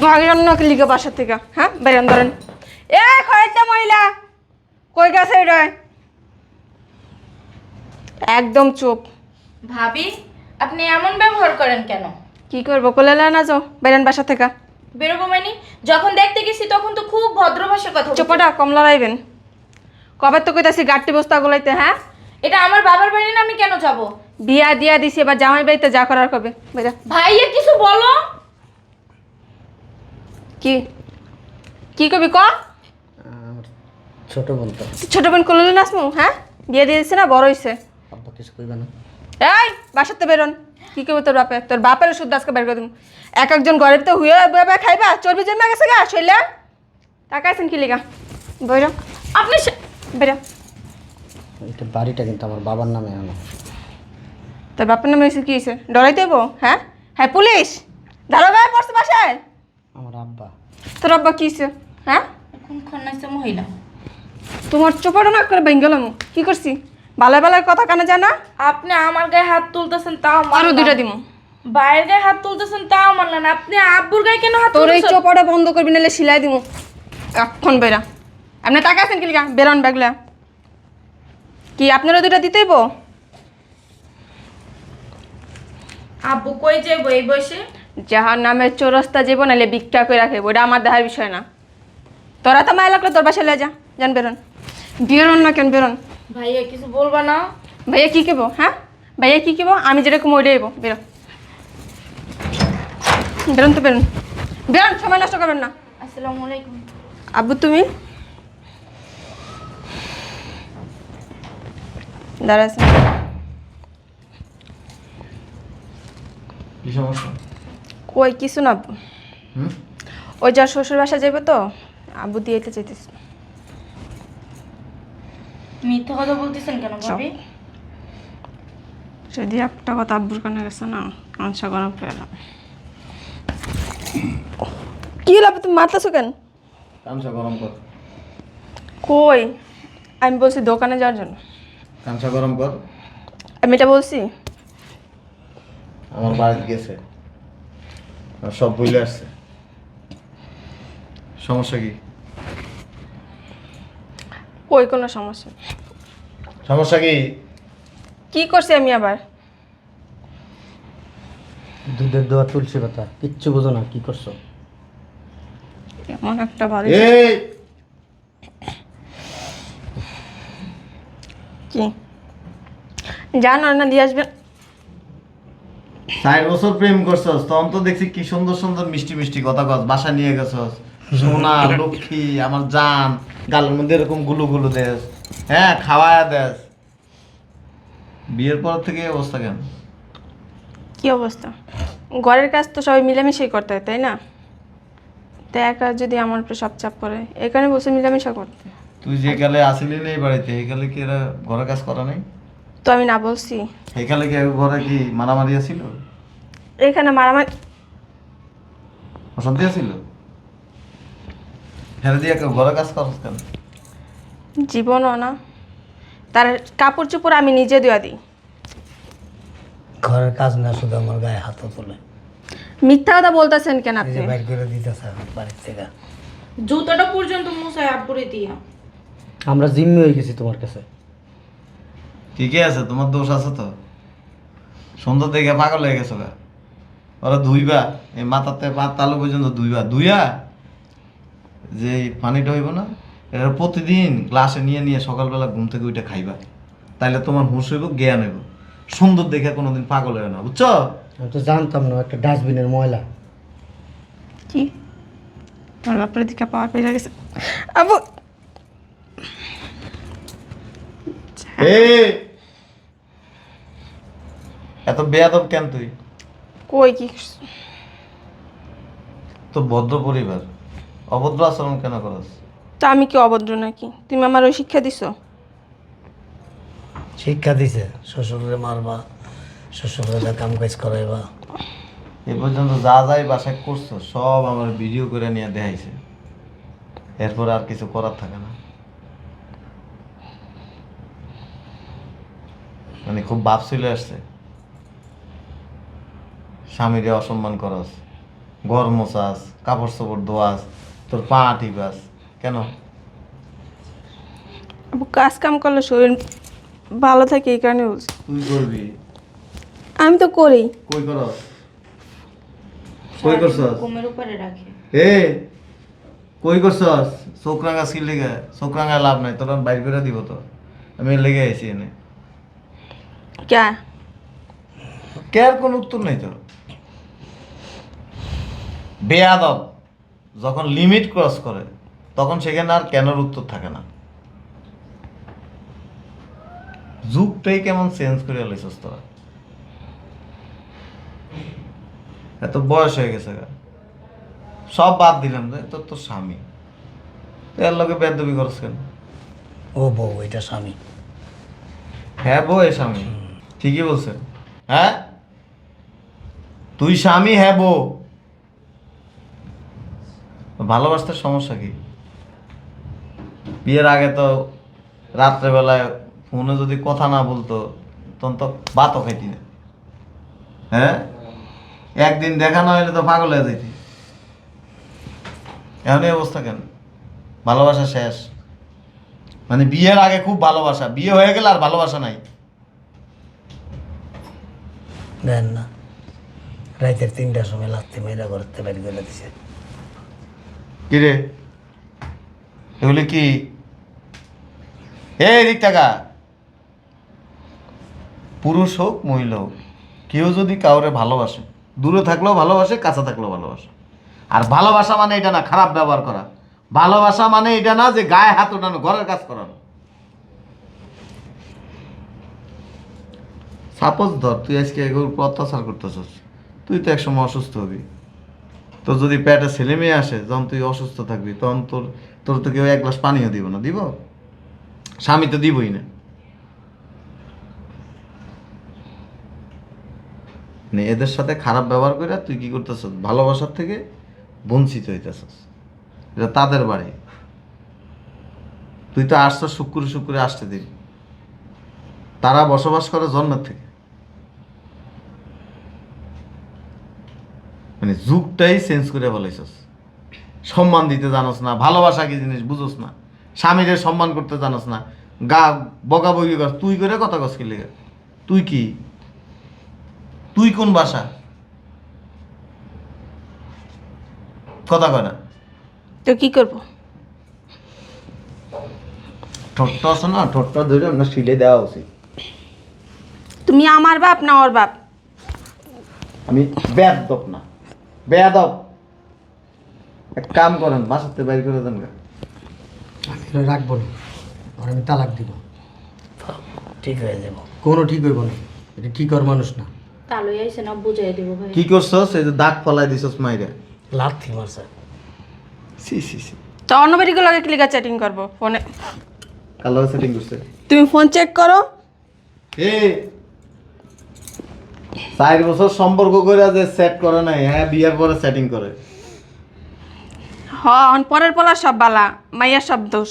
ভাগেন না লিগে বাসা থেকে, হ্যাঁ বেরান ধরেন। এ খয়েতে মহিলা কই গেছে এটা? একদম চুপ। ভাবি, আপনি এমন ব্যবহার করেন কেন? কি করবো, কোলে না যাও, বেরান বাসা থেকে। বেরোবো মানে? যখন দেখতে গেছি তখন তো খুব ভদ্র ভাষায় কথা বলছেন। চোপটা কম লড়াইবেন। কবে তো কইতাছি গাড়ি বস্তা গুলাইতে, হ্যাঁ? এটা আমার বাবার বাড়ি না, আমি কেন যাব? বিয়া দিয়া দিছি, এবার জামাই বাড়িতে যা করার কবে বেরা। ভাইয়া কিছু বলো। কি কি কবি ক? আমার ছোট বোন তো। ছোট বোন কোলে নাসমু, হ্যাঁ? বিয়ে দিয়ে দিছে না, বড় হইছে। আব্বা কিছু কইবা না? এই বাসাতে বেরোন। কি করবো তোর বাপে? তোর বাপের শুদ্ধ আজকে বের করে দিম। এক একজন গরিব তো হুয়ে বাবা খাইবা, চর্বি জন্মা গেছে গা শৈলা। টাকা আছেন কি লিগা? বইরো আপনি বেরো। এটা বাড়িটা কিন্তু আমার বাবার নামে আনো। তোর বাপের নামে এসে কি হয়েছে? ডরাই দেব? হ্যাঁ হ্যাঁ পুলিশ দারোগা পড়ছে বাসায়। আমার আব্বা। তোর আব্বা কি হয়েছে? হ্যাঁ এখন খন্নাইছে মহিলা। তোমার চোপাটা না করে ভেঙে গেলাম। কি করছি? বালা বালার কথা কানে জানা? আপনি আমার গায়ে হাত তুলতেছেন তাও আরো মানলাম। দুইটা দিমু। বাইরের গায়ে হাত তুলতেছেন তাও মানলেন, আপনি আব্বুর গায়ে কেন হাত তোর এই তুলতেছেন? চোপাটা বন্ধ করবি নাহলে সিলাই দিমু এখন বেরা। আপনি টাকা আছেন কি লিগা? বেরোন ব্যাগলা। কি আপনারও দুইটা দিতেইব? আব্বু কই যাইবো এই বয়সে? যাহার নামে চৌরাস্তা যাবো নাহলে ভিক্ষা করে রাখে, ওটা আমার দেখার বিষয় না। তোরা তো মায়া লাগলো তোর বাসায় লয়ে যা। যান বেরোন। বেরোন না কেন বেরোন। ভাইয়া কিছু বলবা না? ভাইয়া কি কেবো? হ্যাঁ ভাইয়া কি কেবো? আমি যেরকম ওইটাই এবো। বেরো বেরোন তো বেরোন। বেরোন, সময় নষ্ট করবেন না। আসসালামু আলাইকুম। আব্বু তুমি দাঁড়াইছে। কি সমস্যা? কই কিছু না আব্বু। ওই যার শ্বশুর বাসা যাইবে তো আব্বু দিয়েতে চাইতেছি। মিথ্যা কথা বলতেছেন কেন ভাবি? যদি একটা কথা আব্বুর কানে গেছে না, আনসা গরম পেলাম। কি লাভ তুমি মারতেছো কেন? কাঁচা গরম কর। কই আমি বলছি দোকানে যাওয়ার জন্য। কাঁচা গরম কর। আমি এটা বলছি? আমার বাড়িতে গেছে আর সব বইলে আসছে। সমস্যা কি? কই কোনো সমস্যা নেই। সমস্যা কি? কি করছি আমি আবার? দুধের দোয়া তুলসী পাতা, কিচ্ছু বোঝো না কি করছো? এমন একটা ভালো এই কি জানো না দিয়ে আসবেন। 4 বছর প্রেম করছস তখন তো দেখছি কি সুন্দর সুন্দর মিষ্টি মিষ্টি কথা কস, বাসা নিয়ে গেছস। সোনা লক্ষ্মী আমার জান, গালের মধ্যে এরকম গুলো গুলো দেস, হ্যাঁ খাওয়ায়া দেস। বিয়ের পর থেকে এই অবস্থা কেন? কি অবস্থা? ঘরের কাজ তো সবাই মিলেমিশেই করতে হয় তাই না? তো একা যদি আমার উপরে সব চাপ পড়ে, এখানে বসে মিলেমিশা করতে। তুই যে গেলে আসিলি না এই বাড়িতে, এই গেলে কি এরা ঘরের কাজ করা নাই? তো আমি না বলছি? এইখানে কি ঘরে কি মারামারি আছিল? এখানে মারামারি অশান্তি আছিল? ফেলে দিয়ে ঘরে কাজ করছ কেন? জীবনও না, তার কাপড় চোপড় আমি নিজে দেওয়া দিই। ঘরের কাজ না, শুধু আমার গায়ে হাতও তোলে। মিথ্যা কথা বলতেছেন কেন এই আপনি? যে বাইর করে দিতেছে আমার বাড়ির থেকে। জুতোটা পর্যন্ত মুছায় আব্বুরে দিয়া। আমরা জিম্মি হয়ে গেছি তোমার কাছে। ঠিকই আছে, তোমার দোষ আছে তো। সুন্দর দেখে পাগল হয়ে গেছো গা। ওরা ধুইবা, এই মাথাতে পা তালু পর্যন্ত ধুইবা, ধুইয়া যে এই পানিটা হইব না, এটা প্রতিদিন গ্লাসে নিয়ে নিয়ে সকালবেলা ঘুম থেকে ওইটা খাইবা। তাইলে তোমার হুঁশ হইব, জ্ঞান হইব। সুন্দর দেখে কোনোদিন পাগল হয় না, বুঝছো? আমি তো জানতাম না একটা ডাস্টবিনের ময়লা। কি আমার বাপের দিকে পাওয়া পেয়ে গেছে আবু। এই এত বেয়াদব কেন তুই? কই কি তো ভদ্র পরিবার, অভদ্র আচরণ কেন করস? তো আমি কি অভদ্র নাকি? তুমি আমার ওই শিক্ষা দিছো? শিক্ষা দিছে শ্বশুরে মারবা, শ্বশুরে কাম কাজ করাইবা। এ পর্যন্ত যা যাই বাসায় করছো সব আমার ভিডিও করে নিয়ে দেখাইছে। এরপর আর কিছু করার থাকে না। মানে খুব ভাব চলে আসছে, স্বামীরে অসম্মান করস, ঘর মোছাস, কাপড় চোপড় ধোয়াস, তোর পা টিপাস, কেন? আব্বু কাজ কাম করলে শরীর ভালো থাকে এই কারণে বলছি। তুই করবি? আমি তো করি। কই করস? কই করছস? ঘুমের উপরে রাখে। এ কই করছস? চোখ রাঙা ছিল লেগে, চোখ রাঙা লাভ নাই, তোর আমি বাইর করে দিব তো। আমি এর লেগে আইছি এনে। ক্যা কেয়ার কোন উত্তর নাই তো। বেয়াদব যখন লিমিট ক্রস করে তখন সেখানে আর কেনর উত্তর থাকে না। যুগটাই কেমন চেঞ্জ করে লাইছস তোরা। এত বয়স হয়ে গেছে গা, সব বাদ দিলাম যে তোর তো স্বামী, এর লগে বেদবি করছ কেন? ও বউ, এটা স্বামী। হ্যাঁ বউ এ স্বামী, ঠিকই বলছে। হ্যাঁ তুই স্বামী, হ্যাঁ বউ। ভালোবাসতে সমস্যা কি? বিয়ের আগে তো রাত্রেবেলায় ফোনে যদি কথা না বলতো তখন তো ভাতও খাইতি না। হ্যাঁ একদিন দেখা না হইলে তো পাগল হয়ে যাইতি। এখন এই অবস্থা কেন? ভালোবাসা শেষ মানে বিয়ের আগে খুব ভালোবাসা, বিয়ে হয়ে গেলে আর ভালোবাসা নাই। দেন না, রাতের 3টার সময় লাগতে মেয়েরা করতে বের করে দিছে। কিরে এগুলি কি? এই দিক টাকা, পুরুষ হোক মহিলা হোক, কেউ যদি কাউরে ভালোবাসে, দূরে থাকলেও ভালোবাসে, কাছে থাকলেও ভালোবাসে। আর ভালোবাসা মানে এটা না খারাপ ব্যবহার করা, ভালোবাসা মানে এটা না যে গায়ে হাত ওঠানো, ঘরের কাজ করানো। সাপোজ ধর তুই আজকে এগুলোর উপর অত্যাচার করতেছিস, তুই তো একসময় অসুস্থ হবি। তোর যদি পেটে ছেলে মেয়ে আসে, যখন তুই অসুস্থ থাকবি তখন তোর তোর তো কেউ এক গ্লাস পানিও দিব না, দিব? স্বামী তো দিবই না। মানে এদের সাথে খারাপ ব্যবহার করে তুই কি করতেছস? ভালোবাসার থেকে বঞ্চিত হইতেছস। এটা তাদের বাড়ি, তুই তো আসছস শুক্রে শুক্রে আসতে দিবি। তারা বসবাস করে জন্মের থেকে। মানে যুগটাই চেঞ্জ করে বলেছস। সম্মান দিতে জানোস না, ভালোবাসা কি জিনিস বুঝোস না, স্বামীরে সম্মান করতে জানোস না, গা বকা বকি কর, তুই করে কথা কস কি লেগে? তুই কি? তুই কোন ভাষা? কথা কয় না? তো কি করবো? ঠোঁটটা আছে না, ঠোঁটটা ধরে আমরা শিলে দেওয়া উচিত। তুমি আমার বাপ না ওর বাপ? আমি বেয়াদব না, বেয়াদব। এক কাম করেন, বাসাতে বাইর করে দেন গা। আমি এটা রাখবো না, আর আমি তালাক দিব। ঠিক হয়ে যাব। কোনো ঠিক হইব না, এটা ঠিক হওয়ার মানুষ না। তালই আইসে না, বুঝাই দিব ভাই। কি করছস? এই যে দাগ ফলাই দিছস মাইরে। লাথি মারছে। সি সি সি, তো অন্য বেরিগুলো লাগে ক্লিকার চ্যাটিং করবো ফোনে। কালো সেটিং করছে। তুমি ফোন চেক করো। এ 4 বছর সম্পর্ক করে যে সেট করে নাই, হ্যাঁ বিয়ার পরে সেটিং করে। হন পরের পলা সব বালা, মাইয়ার সব দোষ।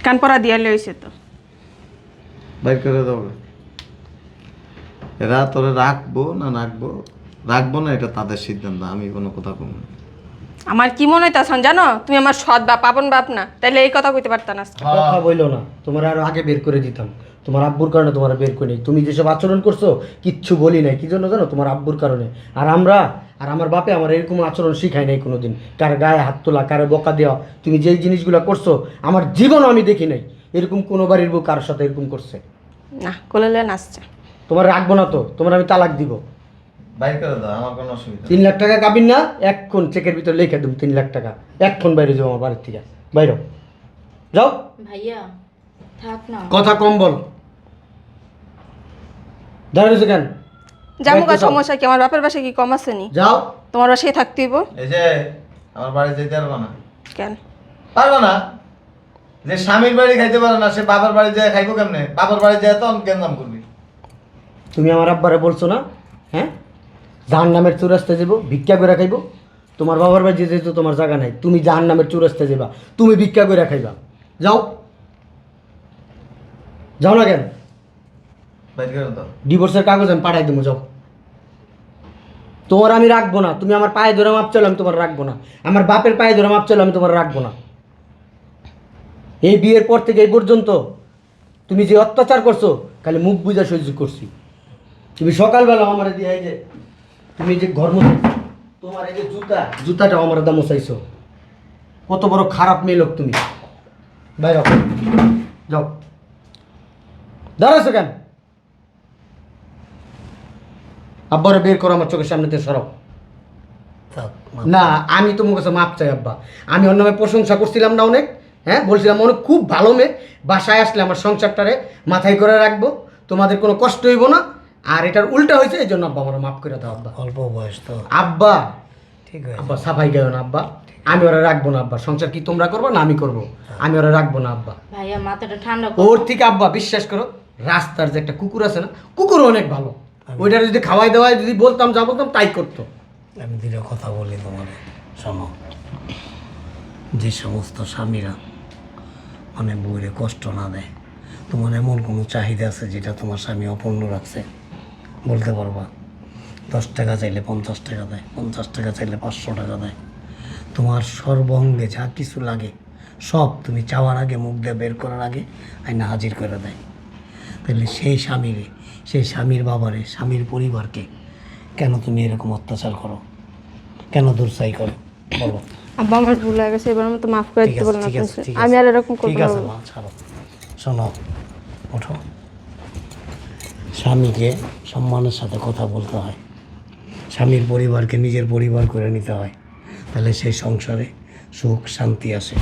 কান পরা দিয়া লইছে তো। বাইর করে দাও। এরা তোরে রাখবো না রাখবো, রাখবো না এটা তাদের সিদ্ধান্ত, আমি কোনো কথা কম না। আমার কি মনে হইতাছন জানো? তুমি আমার সৎ বাপ, আপন বাপ না, তাইলে এই কথা কইতে পারতা না। কথা বইলো না, তোমার আরো আগে বের করে দিতাম। তোমার আব্বুর কারণে তোমার বের করে নেই। তুমি যেসব আচরণ করছো কিচ্ছু বলি নাই, কি জন্য জানো? তোমার আব্বুর কারণে। আর আমরা আর আমার বাপে আমার এরকম আচরণ শিখাই নাই কোনোদিন। কার গায়ে হাত তোলা, কারে বকা দেওয়া, তুমি যেই জিনিসগুলো করছো আমার জীবনও আমি দেখি নাই এরকম কোনো বাড়ির বউ কারোর সাথে এরকম করছে। না কোলেলে নাচছে। তোমার রাখবো না তো, তোমার আমি তালাক দিব। বাইর করে দাও, আমার কোনো অসুবিধা 3 লাখ টাকা কাবিন না, এক্ষণ চেকের ভিতর লিখে দেব 3 লাখ টাকা। এক্ষণ বাইরে যাও আমার বাড়ির থেকে, বাইরে যাও। ভাইয়া থাক না। কথা কম বল। দাঁড়িয়েছো কেন? জামুকা বাইরে যাও। সমস্যা কি? আমার বাপের বাসায় কি কম আছে নি? যাও। তোমার বাসায় থাকতে হইব। এই যে আমার বাড়ি যেতে পারবো না। কেন? পারবো না? যে স্বামীর বাড়ি খাইতে পারে না সে বাবার বাড়ি যায় খাইবো কেমনে? বাবার বাড়ি যায় তো কেন করবি? তুমি আমার আব্বারে বলছো না, হ্যাঁ জাহান নামের চুরাস্তে যাবো, ভিক্ষা করে খাইবো? তোমার বাবার বাড়ি যেহেতু তোমার জায়গা নাই, তুমি জাহান নামের চুরাস্তে যাবা, তুমি ভিক্ষা করে খাইবা। যাও। যাও না কেন? বাইর করে দাও। ডিভোর্সের কাগজ আমি পাঠাই দেবো, যাও। তোমার আমি রাখবো না। তুমি আমার পায়ে ধরে মাপ চাইলে আমি তোমার রাখবো না। আমার বাপের পায়ে ধরে মাপ চাইলে আমি তোমার রাখবো না। এই বিয়ের পর থেকে এই পর্যন্ত তুমি যে অত্যাচার করছো খালি মুখ বুঝা সহ্য করছি। তুমি সকালবেলা আমার দিয়ে এই যে তুমি যে ঘর মধ্যে তোমার এই যে জুতাটা আমার দামও চাইছো। কত বড় খারাপ মেয়ে লোক তুমি। বাইরে যাও, দাঁড়াইছো কেন? আব্বারে বের করো আমার চোখের সামনে থেকে সরাও। থাক, মা। না, আমি তোমার কাছে মাপ চাই আব্বা। আমি অন্য মেয়ে প্রশংসা করছিলাম না অনেক, হ্যাঁ বলছিলাম অনেক খুব ভালো মেয়ে, বাসায় আসলে আমার সংসারটারে মাথায় করে রাখবো, তোমাদের কোনো কষ্ট হইব না। আর এটার উল্টা হয়েছে, এই জন্য আব্বা আমার মাফ করে দাও আব্বা। অল্প বয়স তো, আব্বা ঠিক হয়েছে। আব্বা সাফাই গেও না আব্বা, আমি ওরা রাখবো না আব্বা। সংসার কি তোমরা করবো না আমি করবো? আমি ওরা রাখবো না আব্বা। ভাইয়া মাথাটা ঠান্ডা করো। ওর থেকে আব্বা বিশ্বাস করো, রাস্তার যে একটা কুকুর আছে না, কুকুরও অনেক ভালো। ওইটা যদি খাওয়াই দেওয়াই যদি বলতাম যা বলতাম তাই করতো। আমি দুটো কথা বলি তোমার, শোনো। যে সমস্ত স্বামীরা মানে বউরে কষ্ট না দেয়, তোমার এমন কোনো চাহিদা আছে যেটা তোমার স্বামী অপূর্ণ রাখছে, বলতে পারবা? 10 টাকা চাইলে 50 টাকা দেয়, 50 টাকা চাইলে 500 টাকা দেয়। তোমার সর্বঙ্গে যা কিছু লাগে সব তুমি চাওয়ার আগে, মুখ দিয়ে বের করার আগে আইনা হাজির করে দেয়। তাহলে সেই স্বামীরে, সেই স্বামীর বাবারে, স্বামীর পরিবারকে কেন তুমি এরকম অত্যাচার করো, কেন দুর্সাই করো বলো? আব্বা আমার ভুল হয়ে গেছে, এবার মতো মাফ করে ঠিক দিতে আছে, বলেন ঠিক আপনি। আছে, ঠিক আমি আছে। আর এরকম করবো ঠিক না আছে বাবা। মা, ছাড়ো। শোনো, ওঠো। স্বামীকে সম্মানের সাথে কথা বলতে হয়, স্বামীর পরিবারকে নিজের পরিবার করে নিতে হয়, তাহলে সেই সংসারে সুখ শান্তি আসে।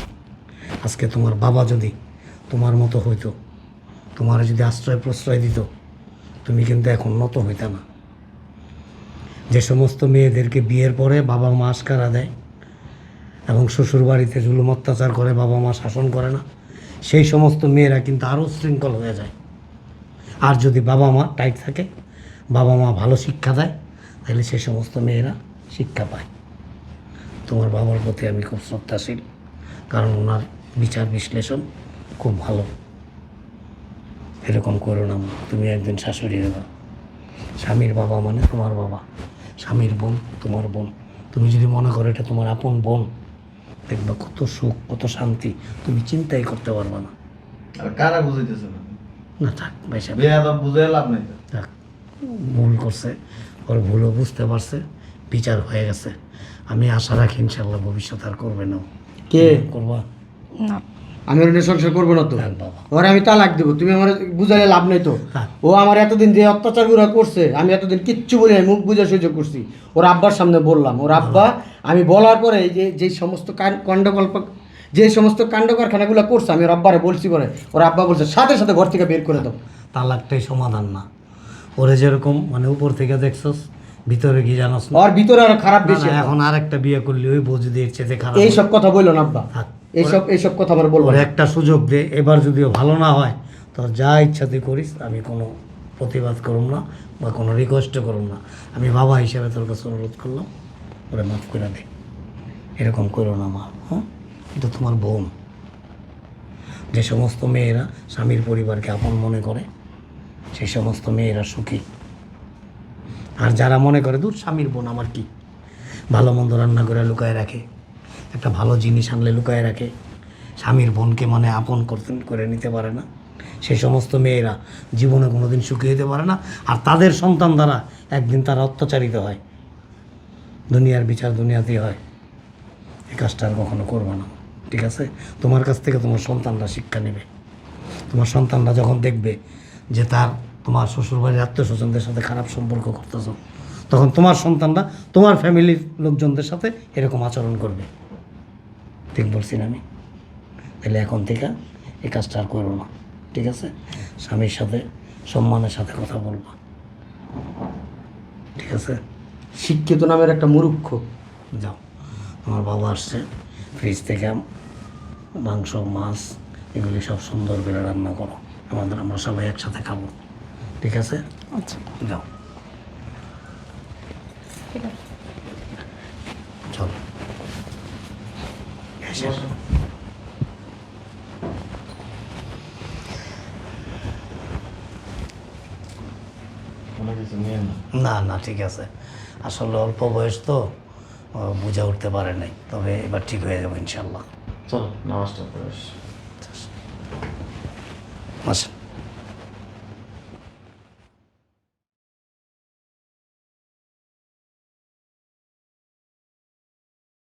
আজকে তোমার বাবা যদি তোমার মতো হইতো, তোমার যদি আশ্রয় প্রশ্রয় দিত, তুমি কিন্তু এখন নত হইতে না। যে সমস্ত মেয়েদেরকে বিয়ের পরে বাবা মা আশকারা দেয় এবং শ্বশুর বাড়িতে জুলুম অত্যাচার করে, বাবা মা শাসন করে না, সেই সমস্ত মেয়েরা কিন্তু আরও শৃঙ্খল হয়ে যায়। আর যদি বাবা মা টাইট থাকে, বাবা মা ভালো শিক্ষা দেয়, তাহলে সেই সমস্ত মেয়েরা শিক্ষা পায়। তোমার বাবার প্রতি আমি খুব শ্রদ্ধাশীল, কারণ ওনার বিচার বিশ্লেষণ খুব ভালো। এরকম করো না মা, তুমি একদিন শাশুড়ি দেবা। স্বামীর বাবা মানে তোমার বাবা, স্বামীর বোন তোমার বোন। তুমি যদি মনে করো এটা তোমার আপন বোন, দেখবা কত সুখ, কত শান্তি, তুমি চিন্তাই করতে পারবা না। আর কারা বুঝাইতেছে না? না থাক ভাই সাহেব, বিয়ে তো বুঝে লাভ নেই তো। থাক। ভুল করছে, ওর ভুলও বুঝতে পারছে, বিচার হয়ে গেছে। আমি আশা রাখি ইনশাল্লাহ ভবিষ্যৎ আর করবে না। কে করবা? না আমি ওর নিয়ে সংসার করবো না তো। থাক বাবা। ওরা আমি তালাক দেবো, তুমি আমার বুঝাইলে লাভ নেই তো। হ্যাঁ। ও আমার এতদিন যে অত্যাচারগুলো করছে, আমি এতদিন কিচ্ছু বলি নাই, মুখ বুঝা সহ্য করছি। ওর আব্বার সামনে বললাম, ওর আব্বা আমি বলার পরে এই যে সমস্ত কাণ্ডকল্প, যে সমস্ত কাণ্ড কারখানাগুলো করছে, আমি ওর আব্বারে বলছি পরে, ওর আব্বা বলছে সাথে সাথে ঘর থেকে বের করে দাও। তালাকটাই সমাধান না। ওরে যেরকম মানে উপর থেকে দেখছস, ভিতরে কি জানোস না? ওর ভিতরে আরো খারাপ না, বেশি। না, এখন আর একটা বিয়ে করলে ওই বউ যদি এর চেয়ে খারাপ এইসব কথা বললো না আব্বা, থাক। এইসব কথা আমার বলবো ওর না। একটা সুযোগ দে, এবার যদিও ভালো না হয় তো যা ইচ্ছা তুই করিস, আমি কোনো প্রতিবাদ করুম না বা কোনো রিকোয়েস্টও করুম না। আমি বাবা হিসেবে তোর কাছে অনুরোধ করলাম, ওরে মাফ করে দে। এরকম করো না মা, হ্যাঁ? এটা তোমার বোন। যে সমস্ত মেয়েরা স্বামীর পরিবারকে আপন মনে করে, সেই সমস্ত মেয়েরা সুখী। আর যারা মনে করে দূর স্বামীর বোন আমার কি, ভালো মন্দ রান্না করে লুকায় রাখে, একটা ভালো জিনিস আনলে লুকায় রাখে, স্বামীর বোনকে মানে আপন করে নিতে পারে না, সেই সমস্ত মেয়েরা জীবনে কোনোদিন সুখী হতে পারে না। আর তাদের সন্তান দ্বারা একদিন তারা অত্যাচারিত হয়। দুনিয়ার বিচার দুনিয়াতেই হয়। এই কাজটা আর কখনো করবে না, ঠিক আছে? তোমার কাছ থেকে তোমার সন্তানরা শিক্ষা নেবে। তোমার সন্তানরা যখন দেখবে যে তোমার শ্বশুরবাড়ির আত্মীয় স্বজনদের সাথে খারাপ সম্পর্ক করতেছো, তখন তোমার সন্তানরা তোমার ফ্যামিলির লোকজনদের সাথে এরকম আচরণ করবে। ঠিক বলছি না আমি? তাহলে এখন থেকে এই কাজটা আর করো না, ঠিক আছে? স্বামীর সাথে সম্মানের সাথে কথা বলবা, ঠিক আছে? শিক্ষিত নামের একটা মূর্খ। যাও, আমার বাবা আসছে, ফ্রিজ থেকে মাংস মাছ এগুলি সব সুন্দর করে রান্না করো, আমরা সবাই একসাথে খাবো, ঠিক আছে? আচ্ছা যাও, ঠিক আছে। চলো। এসে কোনো কিছু নিয়ে না। না না, ঠিক আছে। আসলে অল্প বয়স তো বুঝে উঠতে পারে নাই, তবে এবার ঠিক হয়ে যাবে ইনশাল্লাহ। চলো নামাজটা পড়ে আসি। আসেন।